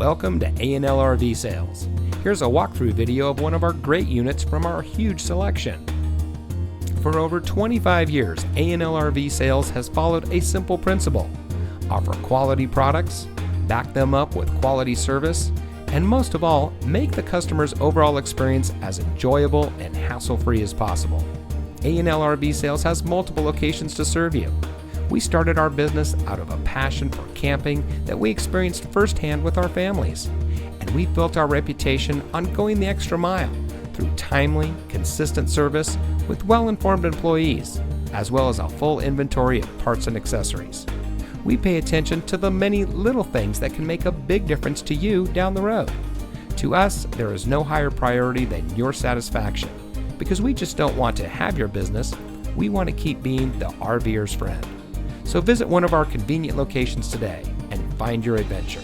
Welcome to A&L RV Sales. Here's a walkthrough video of one of our great units from our huge selection. For over 25 years, A&L RV Sales has followed a simple principle: offer quality products, back them up with quality service, and most of all, make the customer's overall experience as enjoyable and hassle-free as possible. A&L RV Sales has multiple locations to serve you. We started our business out of a passion for camping that we experienced firsthand with our families, and we built our reputation on going the extra mile through timely, consistent service with well-informed employees, as well as a full inventory of parts and accessories. We pay attention to the many little things that can make a big difference to you down the road. To us, there is no higher priority than your satisfaction, because we just don't want to have your business, we want to keep being the RVer's friend. So visit one of our convenient locations today and find your adventure.